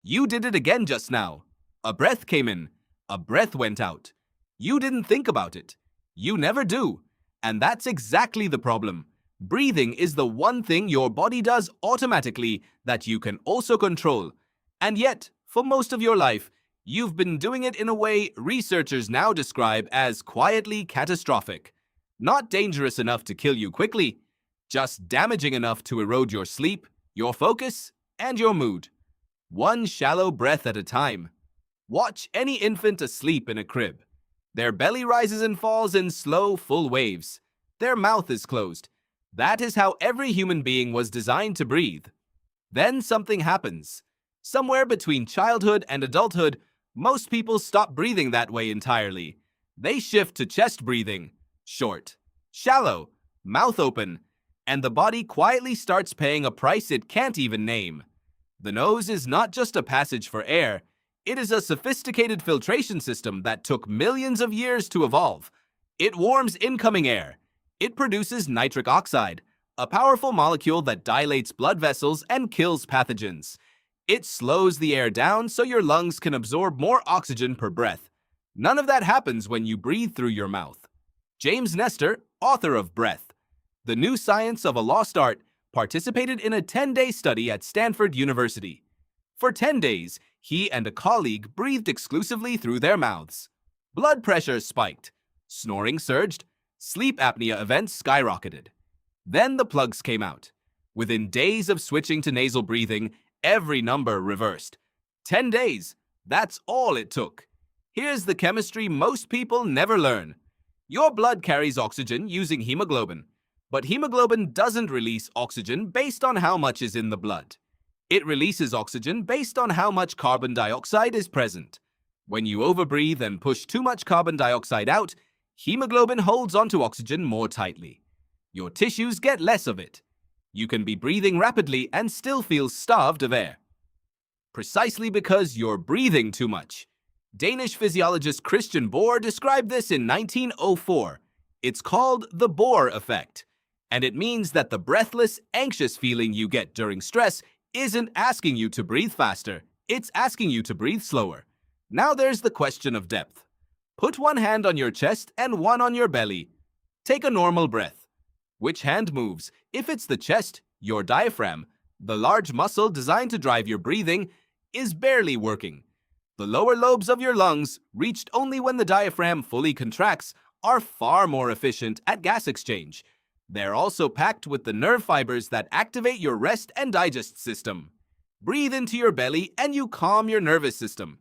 You did it again just now. A breath came in. A breath went out. You didn't think about it. You never do. And that's exactly the problem. Breathing is the one thing your body does automatically that you can also control. And yet, for most of your life, you've been doing it in a way researchers now describe as quietly catastrophic. Not dangerous enough to kill you quickly, just damaging enough to erode your sleep, your focus, and your mood. One shallow breath at a time. Watch any infant asleep in a crib. Their belly rises and falls in slow, full waves. Their mouth is closed. That is how every human being was designed to breathe. Then something happens. Somewhere between childhood and adulthood, most people stop breathing that way entirely. They shift to chest breathing, short, shallow, mouth open, and the body quietly starts paying a price it can't even name. The nose is not just a passage for air, it is a sophisticated filtration system that took millions of years to evolve. It warms incoming air. It produces nitric oxide, a powerful molecule that dilates blood vessels and kills pathogens. It slows the air down so your lungs can absorb more oxygen per breath. None of that happens when you breathe through your mouth. James Nestor, author of Breath, The New Science of a Lost Art, participated in a 10-day study at Stanford University. For 10 days, he and a colleague breathed exclusively through their mouths. Blood pressure spiked, snoring surged, sleep apnea events skyrocketed. Then the plugs came out. Within days of switching to nasal breathing, every number reversed. 10 days, that's all it took. Here's the chemistry most people never learn. Your blood carries oxygen using hemoglobin, but hemoglobin doesn't release oxygen based on how much is in the blood. It releases oxygen based on how much carbon dioxide is present. When you overbreathe and push too much carbon dioxide out, hemoglobin holds onto oxygen more tightly. Your tissues get less of it. You can be breathing rapidly and still feel starved of air. Precisely because you're breathing too much. Danish physiologist Christian Bohr described this in 1904. It's called the Bohr Effect, and it means that the breathless, anxious feeling you get during stress isn't asking you to breathe faster, it's asking you to breathe slower. Now there's the question of depth. Put one hand on your chest and one on your belly. Take a normal breath. Which hand moves? If it's the chest, your diaphragm, the large muscle designed to drive your breathing, is barely working. The lower lobes of your lungs, reached only when the diaphragm fully contracts, are far more efficient at gas exchange. They're also packed with the nerve fibers that activate your rest and digest system. Breathe into your belly and you calm your nervous system.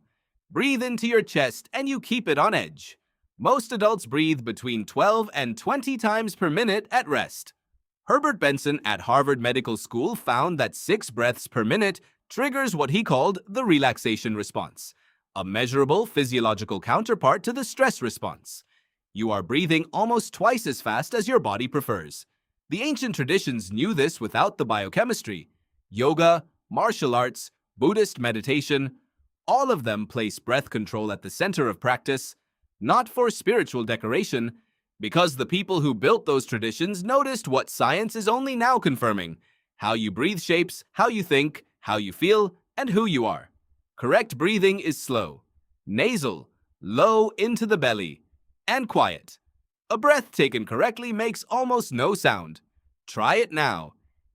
Breathe into your chest and you keep it on edge. Most adults breathe between 12 and 20 times per minute at rest. Herbert Benson at Harvard Medical School found that 6 breaths per minute triggers what he called the relaxation response, a measurable physiological counterpart to the stress response. You are breathing almost twice as fast as your body prefers. The ancient traditions knew this without the biochemistry. Yoga, martial arts, Buddhist meditation, all of them place breath control at the center of practice, not for spiritual decoration, because the people who built those traditions noticed what science is only now confirming: how you breathe shapes how you think, how you feel, and who you are. Correct breathing is slow, nasal, low into the belly, and quiet. A breath taken correctly makes almost no sound. Try it now.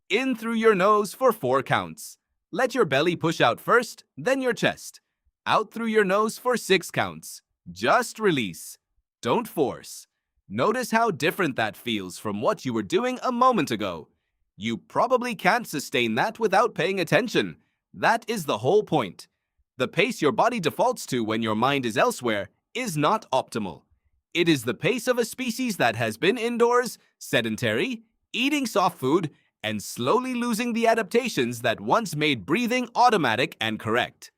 In through your nose for 4 counts. Let your belly push out first, then your chest. Out through your nose for 6 counts. Just release. Don't force. Notice how different that feels from what you were doing a moment ago. You probably can't sustain that without paying attention. That is the whole point. The pace your body defaults to when your mind is elsewhere is not optimal. It is the pace of a species that has been indoors, sedentary, eating soft food, and slowly losing the adaptations that once made breathing automatic and correct.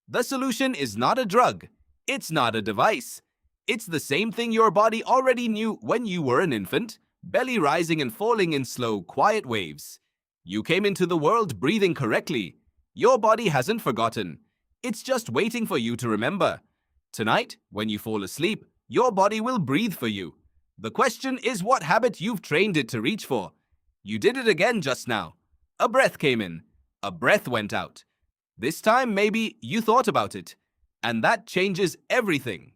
The solution is not a drug. It's not a device. It's the same thing your body already knew when you were an infant, belly rising and falling in slow, quiet waves. You came into the world breathing correctly. Your body hasn't forgotten. It's just waiting for you to remember. Tonight, when you fall asleep, your body will breathe for you. The question is what habit you've trained it to reach for. You did it again just now. A breath came in. A breath went out. This time, maybe you thought about it, and that changes everything.